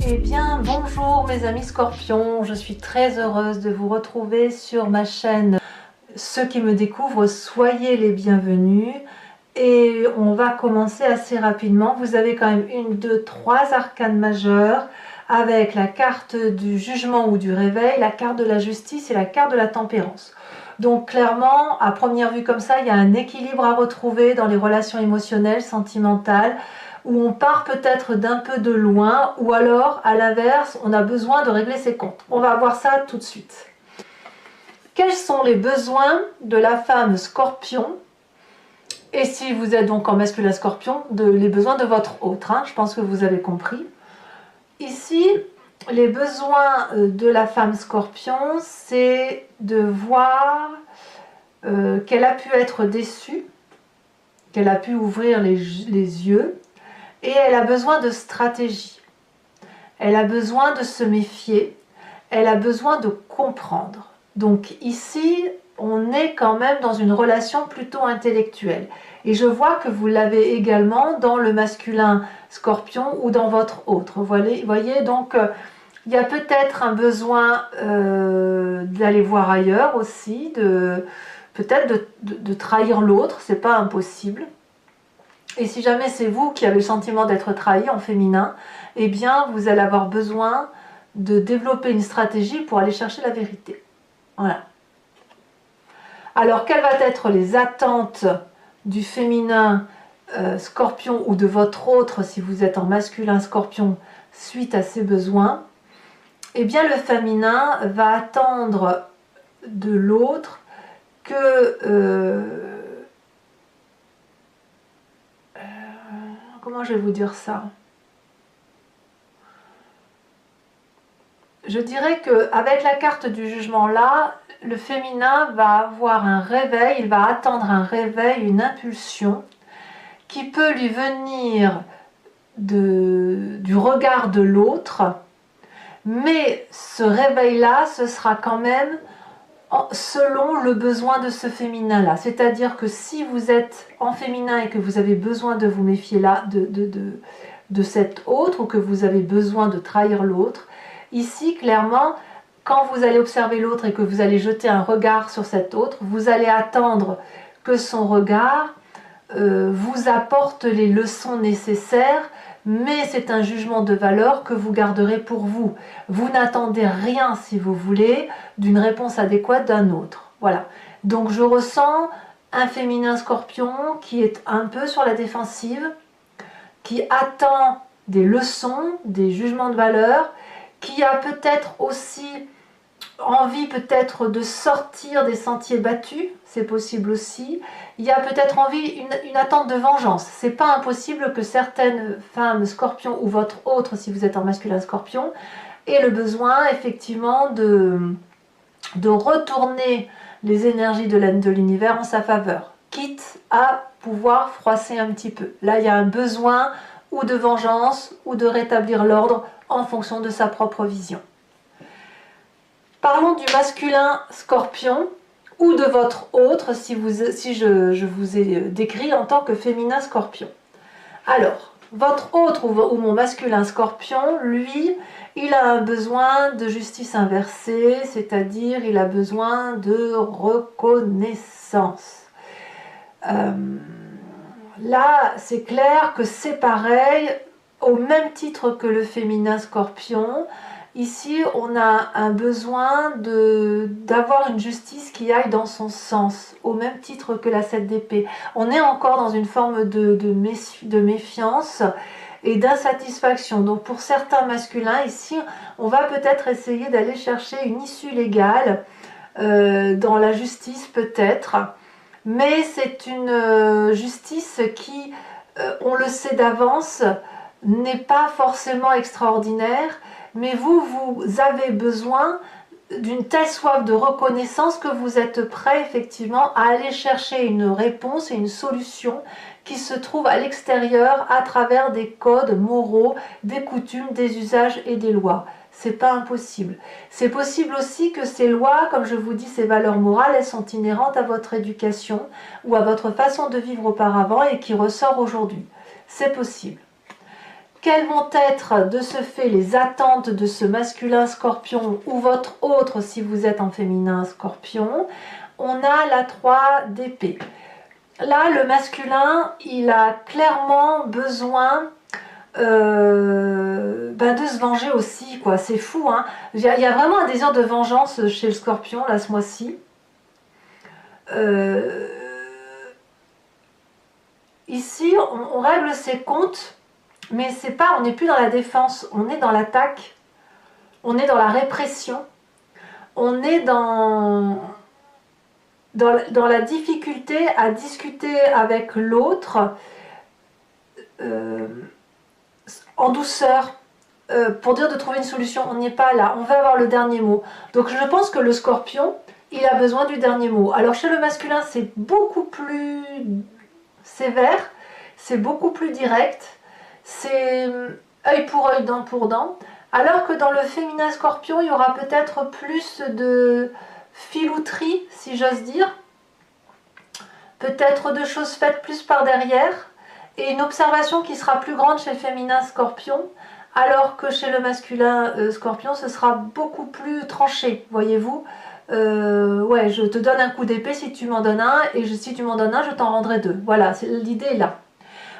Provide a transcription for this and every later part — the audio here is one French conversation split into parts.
Eh bien, bonjour mes amis scorpions, je suis très heureuse de vous retrouver sur ma chaîne. Ceux qui me découvrent, soyez les bienvenus. Et on va commencer assez rapidement. Vous avez quand même 1, 2, 3 arcanes majeures avec la carte du jugement ou du réveil, la carte de la justice et la carte de la tempérance. Donc clairement, à première vue comme ça, il y a un équilibre à retrouver dans les relations émotionnelles, sentimentales, où on part peut-être d'un peu de loin, ou alors, à l'inverse, on a besoin de régler ses comptes. On va voir ça tout de suite. Quels sont les besoins de la femme scorpion? Et si vous êtes donc en masculin scorpion, les besoins de votre autre, je pense que vous avez compris. Ici, les besoins de la femme scorpion, c'est de voir qu'elle a pu être déçue, qu'elle a pu ouvrir les yeux, et elle a besoin de stratégie. Elle a besoin de se méfier, elle a besoin de comprendre. Donc ici, on est quand même dans une relation plutôt intellectuelle. Et je vois que vous l'avez également dans le masculin scorpion ou dans votre autre. Vous voyez donc, il y a peut-être un besoin d'aller voir ailleurs aussi, peut-être de trahir l'autre, c'est pas impossible. Et si jamais c'est vous qui avez le sentiment d'être trahi en féminin, eh bien vous allez avoir besoin de développer une stratégie pour aller chercher la vérité. Voilà. Alors, quelles vont être les attentes du féminin scorpion ou de votre autre si vous êtes en masculin scorpion suite à ces besoins? Eh bien, le féminin va attendre de l'autre que... comment je vais vous dire ça? Je dirais qu'avec la carte du jugement là, le féminin va avoir un réveil, il va attendre un réveil, une impulsion qui peut lui venir du regard de l'autre, mais ce réveil-là, ce sera quand même selon le besoin de ce féminin-là. C'est-à-dire que si vous êtes en féminin et que vous avez besoin de vous méfier là, de cet autre, ou que vous avez besoin de trahir l'autre, ici, clairement, quand vous allez observer l'autre et que vous allez jeter un regard sur cet autre, vous allez attendre que son regard vous apporte les leçons nécessaires, mais c'est un jugement de valeur que vous garderez pour vous. Vous n'attendez rien, si vous voulez, d'une réponse adéquate d'un autre. Voilà. Donc je ressens un féminin scorpion qui est un peu sur la défensive, qui attend des leçons, des jugements de valeur, qui a peut-être aussi envie peut-être de sortir des sentiers battus, c'est possible aussi. Il y a peut-être envie, une attente de vengeance. C'est pas impossible que certaines femmes scorpions ou votre autre, si vous êtes en masculin scorpion, aient le besoin effectivement de retourner les énergies de l'univers en sa faveur, quitte à pouvoir froisser un petit peu. Là, il y a un besoin ou de vengeance ou de rétablir l'ordre en fonction de sa propre vision. Parlons du masculin scorpion ou de votre autre si je vous ai décrit en tant que féminin scorpion. Alors, votre autre ou mon masculin scorpion, lui, il a un besoin de justice inversée, c'est-à-dire il a besoin de reconnaissance. Là, c'est clair que c'est pareil, au même titre que le féminin scorpion. Ici, on a un besoin d'avoir une justice qui aille dans son sens, au même titre que la 7 d'épée. On est encore dans une forme de méfiance et d'insatisfaction. Donc pour certains masculins, ici, on va peut-être essayer d'aller chercher une issue légale dans la justice peut-être, mais c'est une justice qui, on le sait d'avance, n'est pas forcément extraordinaire, mais vous avez besoin d'une telle soif de reconnaissance que vous êtes prêt effectivement à aller chercher une réponse et une solution qui se trouve à l'extérieur à travers des codes moraux, des coutumes, des usages et des lois. C'est pas impossible. C'est possible aussi que ces lois, comme je vous dis, ces valeurs morales, elles sont inhérentes à votre éducation ou à votre façon de vivre auparavant et qui ressort aujourd'hui. C'est possible. quelles vont être de ce fait les attentes de ce masculin scorpion ou votre autre si vous êtes en féminin scorpion? On a la 3 d'épée. Là, le masculin, il a clairement besoin de se venger aussi, quoi. C'est fou, hein. Il y a vraiment un désir de vengeance chez le scorpion, là, ce mois-ci. Ici, on règle ses comptes, mais c'est pas, on n'est plus dans la défense, on est dans l'attaque, on est dans la répression, on est dans la difficulté à discuter avec l'autre en douceur, pour dire de trouver une solution. On n'y est pas là, on va avoir le dernier mot. Donc je pense que le scorpion, il a besoin du dernier mot. Alors chez le masculin, c'est beaucoup plus sévère, c'est beaucoup plus direct, c'est œil pour œil, dent pour dent. Alors que dans le féminin scorpion, il y aura peut-être plus de filouterie, si j'ose dire. Peut-être de choses faites plus par derrière. Et une observation qui sera plus grande chez le féminin scorpion, alors que chez le masculin scorpion, ce sera beaucoup plus tranché, voyez-vous. Ouais, je te donne un coup d'épée si tu m'en donnes un, et si tu m'en donnes un, je t'en rendrai deux. Voilà, l'idée est là.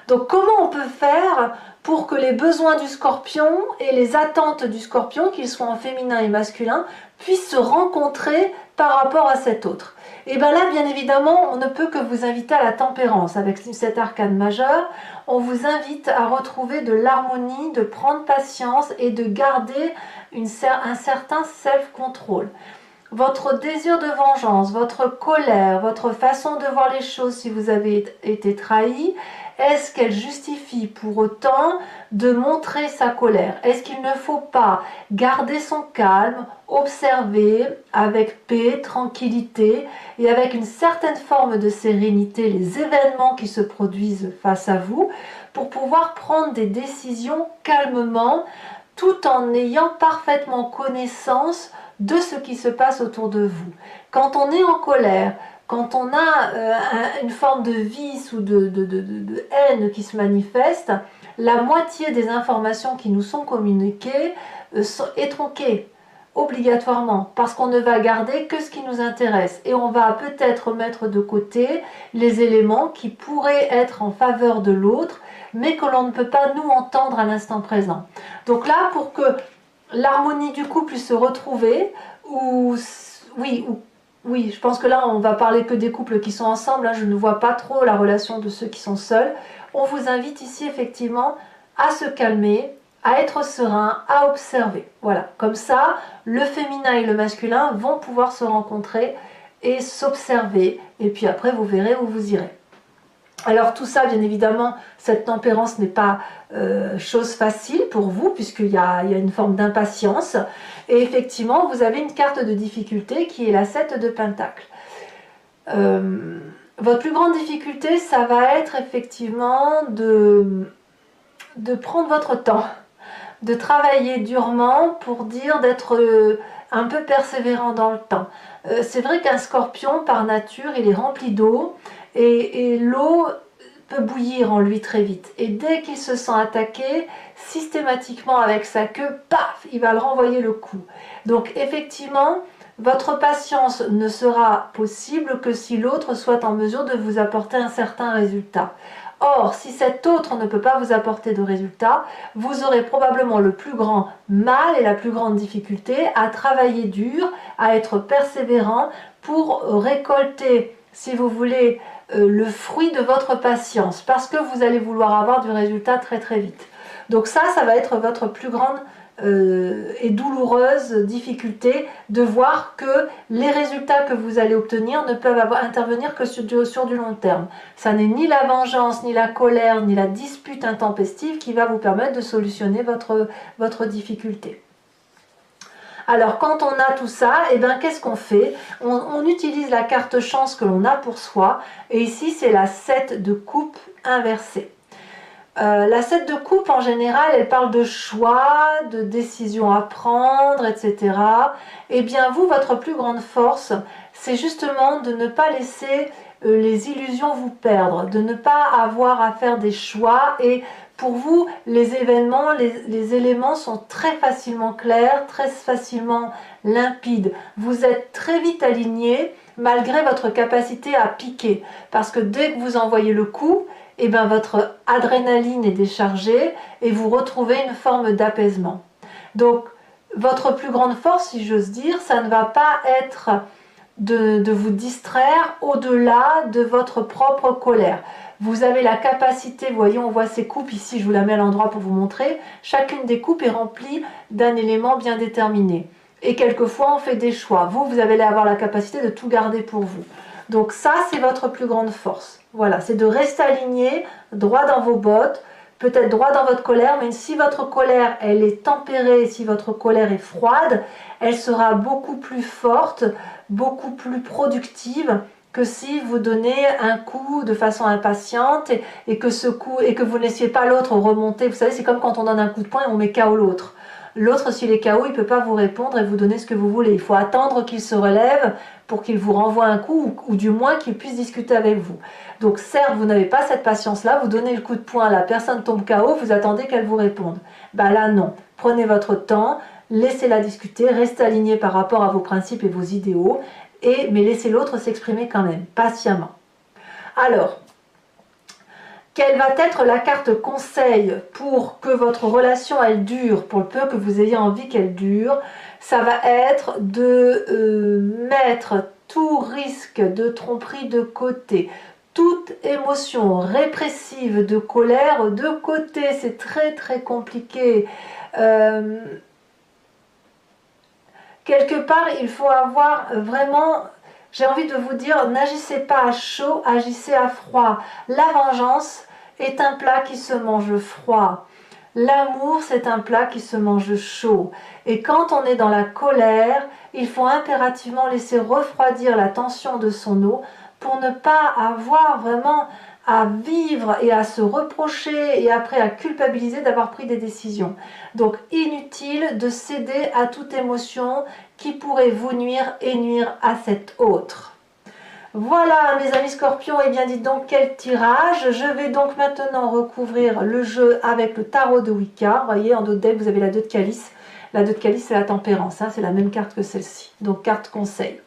Donc comment on peut faire pour que les besoins du scorpion et les attentes du scorpion, qu'ils soient en féminin et masculin, puissent se rencontrer par rapport à cet autre? Et bien là, bien évidemment, on ne peut que vous inviter à la tempérance. Avec cet arcane majeur, on vous invite à retrouver de l'harmonie, de prendre patience et de garder un certain self-control. Votre désir de vengeance, votre colère, votre façon de voir les choses si vous avez été trahi, est-ce qu'elle justifie pour autant de montrer sa colère? Est-ce qu'il ne faut pas garder son calme, observer avec paix, tranquillité et avec une certaine forme de sérénité les événements qui se produisent face à vous pour pouvoir prendre des décisions calmement tout en ayant parfaitement connaissance de ce qui se passe autour de vous? Quand on est en colère, quand on a une forme de vice ou de haine qui se manifeste, la moitié des informations qui nous sont communiquées est tronquée obligatoirement, parce qu'on ne va garder que ce qui nous intéresse et on va peut-être mettre de côté les éléments qui pourraient être en faveur de l'autre, mais que l'on ne peut pas nous entendre à l'instant présent. Donc là, pour que l'harmonie du couple puisse se retrouver, oui, je pense que là, on va parler que des couples qui sont ensemble, hein, je ne vois pas trop la relation de ceux qui sont seuls. On vous invite ici effectivement à se calmer, à être serein, à observer. Voilà, comme ça, le féminin et le masculin vont pouvoir se rencontrer et s'observer. Et puis après, vous verrez où vous irez. Alors tout ça, bien évidemment, cette tempérance n'est pas chose facile pour vous, puisqu'il y a une forme d'impatience. Et effectivement, vous avez une carte de difficulté qui est la 7 de Pentacle. Votre plus grande difficulté, ça va être effectivement de prendre votre temps, de travailler durement pour dire d'être un peu persévérant dans le temps. C'est vrai qu'un scorpion, par nature, il est rempli d'eau et l'eau peut bouillir en lui très vite. Et dès qu'il se sent attaqué, systématiquement avec sa queue, paf, il va le renvoyer le coup. Donc effectivement, votre patience ne sera possible que si l'autre soit en mesure de vous apporter un certain résultat. Or, si cet autre ne peut pas vous apporter de résultat, vous aurez probablement le plus grand mal et la plus grande difficulté à travailler dur, à être persévérant pour récolter, si vous voulez, le fruit de votre patience, parce que vous allez vouloir avoir du résultat très très vite. Donc ça va être votre plus grande et douloureuse difficulté, de voir que les résultats que vous allez obtenir ne peuvent intervenir que sur du long terme. Ça n'est ni la vengeance, ni la colère, ni la dispute intempestive qui va vous permettre de solutionner votre difficulté. Alors quand on a tout ça, eh bien qu'est-ce qu'on fait? On utilise la carte chance que l'on a pour soi, et ici c'est la 7 de coupe inversée. La 7 de coupe en général, elle parle de choix, de décisions à prendre, etc. Eh bien vous, votre plus grande force, c'est justement de ne pas laisser les illusions vous perdre, de ne pas avoir à faire des choix et Pour vous, les événements, les éléments sont très facilement clairs, très facilement limpides. Vous êtes très vite aligné malgré votre capacité à piquer. Parce que dès que vous envoyez le coup, eh bien, votre adrénaline est déchargée et vous retrouvez une forme d'apaisement. Donc, votre plus grande force, si j'ose dire, ça ne va pas être de vous distraire au-delà de votre propre colère. Vous avez la capacité, vous voyez, on voit ces coupes ici, je vous la mets à l'endroit pour vous montrer. Chacune des coupes est remplie d'un élément bien déterminé. Et quelquefois, on fait des choix. Vous allez avoir la capacité de tout garder pour vous. Donc ça, c'est votre plus grande force. Voilà, c'est de rester aligné, droit dans vos bottes, peut-être droit dans votre colère, mais si votre colère, elle est tempérée, si votre colère est froide, elle sera beaucoup plus forte, beaucoup plus productive que si vous donnez un coup de façon impatiente et que ce coup et que vous ne laissiez pas l'autre remonter. Vous savez, c'est comme quand on donne un coup de poing et on met KO l'autre. L'autre, s'il est KO, il ne peut pas vous répondre et vous donner ce que vous voulez. Il faut attendre qu'il se relève pour qu'il vous renvoie un coup ou du moins qu'il puisse discuter avec vous. Donc certes, vous n'avez pas cette patience-là, vous donnez le coup de poing, la personne tombe KO, vous attendez qu'elle vous réponde. Ben là, non. Prenez votre temps, laissez-la discuter, restez aligné par rapport à vos principes et vos idéaux, mais laissez l'autre s'exprimer quand même, patiemment. Alors, quelle va être la carte conseil pour que votre relation elle dure, pour le peu que vous ayez envie qu'elle dure? Ça va être de mettre tout risque de tromperie de côté, toute émotion répressive de colère de côté. C'est très très compliqué. Quelque part, il faut avoir vraiment... J'ai envie de vous dire, n'agissez pas à chaud, agissez à froid. La vengeance est un plat qui se mange froid. L'amour, c'est un plat qui se mange chaud. Et quand on est dans la colère, il faut impérativement laisser refroidir la tension de son eau pour ne pas avoir vraiment à vivre et à se reprocher et après à culpabiliser d'avoir pris des décisions. Donc inutile de céder à toute émotion qui pourrait vous nuire et nuire à cette autre. Voilà mes amis scorpions, et bien dites donc quel tirage. Je vais donc maintenant recouvrir le jeu avec le tarot de Wicca. Vous voyez, en dos de deck vous avez la 2 de calice. La 2 de calice c'est la tempérance, hein, c'est la même carte que celle-ci. Donc carte conseil.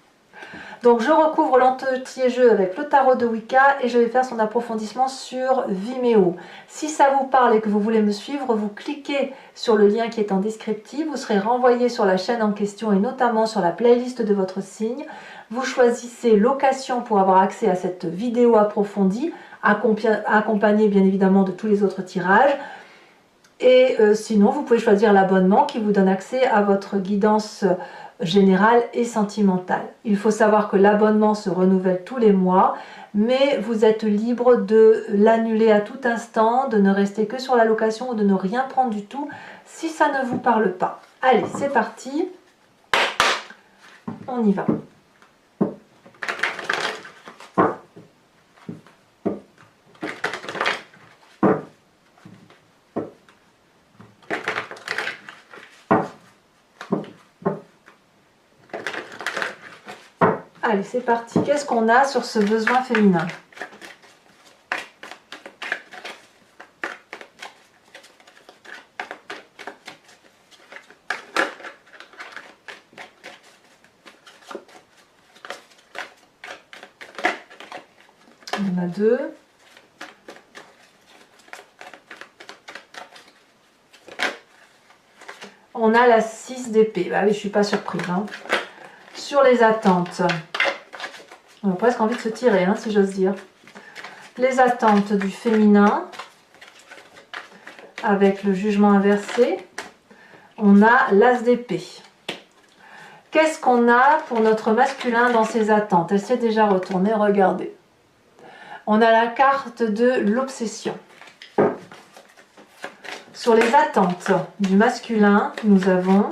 Donc je recouvre l'entier jeu avec le tarot de Wicca et je vais faire son approfondissement sur Vimeo. Si ça vous parle et que vous voulez me suivre, vous cliquez sur le lien qui est en descriptif, vous serez renvoyé sur la chaîne en question et notamment sur la playlist de votre signe. Vous choisissez location pour avoir accès à cette vidéo approfondie, accompagnée bien évidemment de tous les autres tirages. Et sinon, vous pouvez choisir l'abonnement qui vous donne accès à votre guidance générale et sentimentale. Il faut savoir que l'abonnement se renouvelle tous les mois, mais vous êtes libre de l'annuler à tout instant, de ne rester que sur la location ou de ne rien prendre du tout si ça ne vous parle pas. Allez, c'est parti, on y va. Allez, c'est parti. Qu'est-ce qu'on a sur ce besoin féminin? Il y en a 2. On a la 6 d'épée. Bah oui, je ne suis pas surprise. Hein. Sur les attentes. On a presque envie de se tirer, hein, si j'ose dire. Les attentes du féminin, avec le jugement inversé. On a l'as d'épée. Qu'est-ce qu'on a pour notre masculin dans ses attentes? Elle s'est déjà retournée, regardez. On a la carte de l'obsession. Sur les attentes du masculin, nous avons...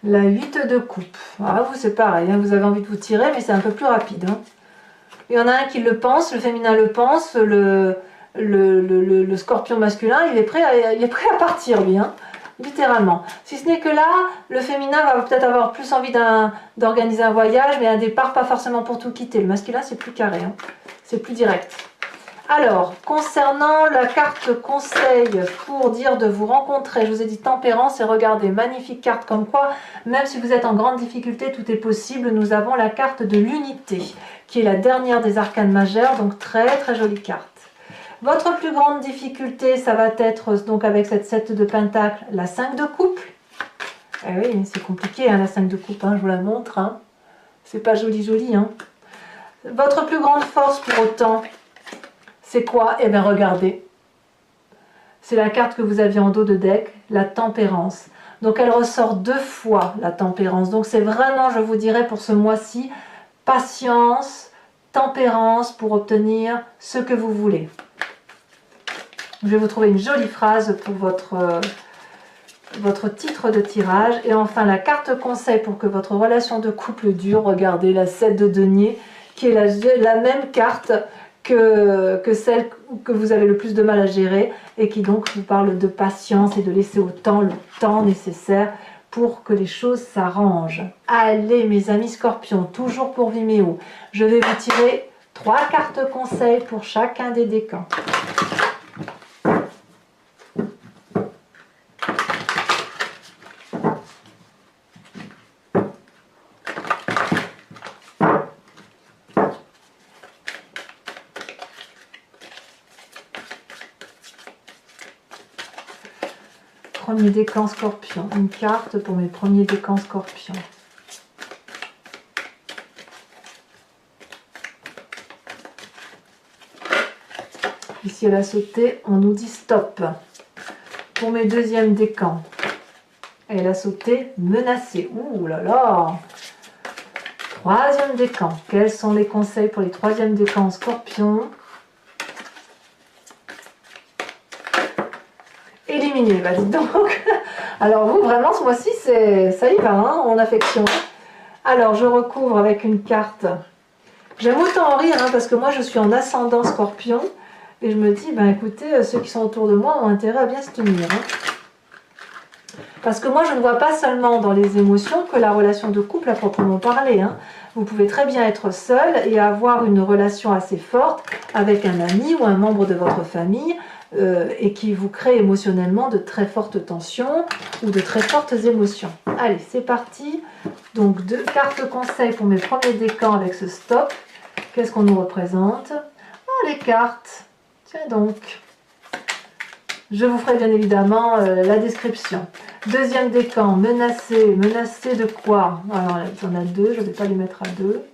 la 8 de coupe. Ah, vous c'est pareil, hein, vous avez envie de vous tirer, mais c'est un peu plus rapide. Hein. Il y en a un qui le pense, le féminin le pense, le scorpion masculin, il est prêt à partir, lui. Hein. littéralement. Si ce n'est que là, le féminin va peut-être avoir plus envie d'organiser un voyage, mais un départ, pas forcément pour tout quitter. Le masculin, c'est plus carré, hein. C'est plus direct. Alors, concernant la carte conseil pour dire de vous rencontrer, je vous ai dit tempérance et regardez, magnifique carte comme quoi, même si vous êtes en grande difficulté, tout est possible. Nous avons la carte de l'unité, qui est la dernière des arcanes majeures, donc très très jolie carte. Votre plus grande difficulté, ça va être donc avec cette 7 de pentacle, la 5 de coupe. Eh oui, c'est compliqué hein, la 5 de coupe, hein, je vous la montre. Hein. C'est pas joli joli. Hein. Votre plus grande force pour autant, c'est quoi? Eh bien regardez, c'est la carte que vous aviez en dos de deck, la tempérance. Donc elle ressort 2 fois la tempérance. Donc c'est vraiment, je vous dirais pour ce mois-ci, patience, tempérance pour obtenir ce que vous voulez. Je vais vous trouver une jolie phrase pour votre titre de tirage. Et enfin la carte conseil pour que votre relation de couple dure, regardez la 7 de denier, qui est la même carte que celle que vous avez le plus de mal à gérer et qui donc vous parle de patience et de laisser au temps le temps nécessaire pour que les choses s'arrangent. Allez mes amis scorpions, toujours pour Vimeo, je vais vous tirer 3 cartes conseils pour chacun des décans. Premier décan scorpion, une carte pour mes premiers décans scorpion. Ici elle a sauté, on nous dit stop. Pour mes deuxièmes décans, elle a sauté menacée. Ouh là là. Troisième décan, quels sont les conseils pour les troisièmes décans scorpion? Éliminé, bah dites donc. Alors vous, vraiment, ce mois-ci, ça y va, hein, en affection. Alors, je recouvre avec une carte. J'aime autant en rire, hein, parce que moi, je suis en ascendant scorpion. Et je me dis, ben écoutez, ceux qui sont autour de moi ont intérêt à bien se tenir. Hein. Parce que moi, je ne vois pas seulement dans les émotions que la relation de couple à proprement parler. Hein. Vous pouvez très bien être seul et avoir une relation assez forte avec un ami ou un membre de votre famille, et qui vous crée émotionnellement de très fortes tensions ou de très fortes émotions. Allez, c'est parti. Donc, 2 cartes conseils pour mes premiers décans avec ce stop. Qu'est-ce qu'on nous représente? Oh, les cartes. Tiens donc. Je vous ferai bien évidemment la description. Deuxième décan, menacé. Menacé de quoi? Alors, il y en a 2, je ne vais pas les mettre à 2.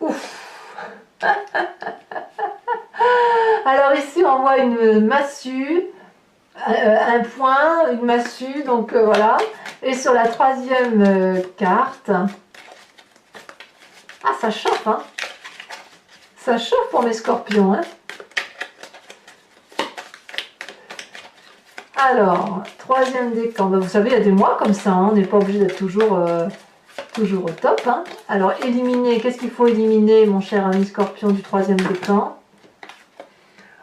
Ouf. Alors ici on voit une massue, un point, une massue, donc voilà. Et sur la troisième carte, ah ça chauffe, hein. Ça chauffe pour mes scorpions, hein. Alors, troisième décan, ben, vous savez, il y a des mois comme ça, hein, on n'est pas obligé d'être toujours au top. Hein. Alors, éliminer, qu'est-ce qu'il faut éliminer, mon cher ami scorpion du troisième décan?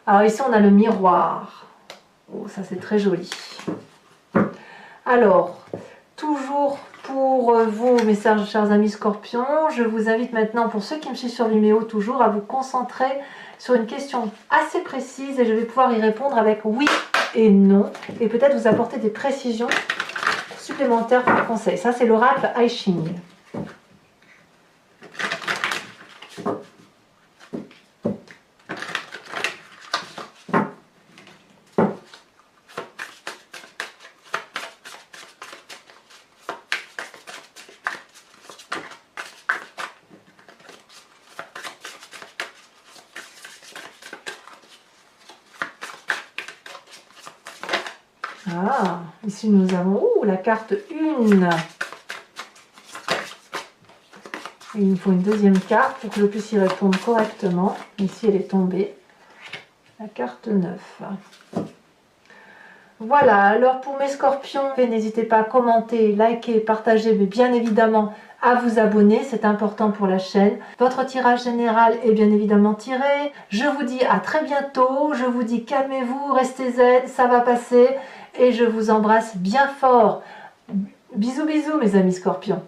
Alors ici, on a le miroir. Oh, ça c'est très joli. Alors, toujours pour vous, mes chers amis scorpions, je vous invite maintenant, pour ceux qui me suivent sur Vimeo, toujours à vous concentrer sur une question assez précise et je vais pouvoir y répondre avec oui et non et peut-être vous apporter des précisions supplémentaires pour le conseil. Ça, c'est l'oracle I Ching. Ah, ici nous avons la carte 1. Il nous faut une deuxième carte pour que je puisse y répondre correctement. Ici elle est tombée. La carte 9. Voilà, alors pour mes scorpions, n'hésitez pas à commenter, liker, partager, mais bien évidemment à vous abonner, c'est important pour la chaîne. Votre tirage général est bien évidemment tiré. Je vous dis à très bientôt, je vous dis calmez-vous, restez zen, ça va passer et je vous embrasse bien fort. Bisous bisous mes amis scorpions.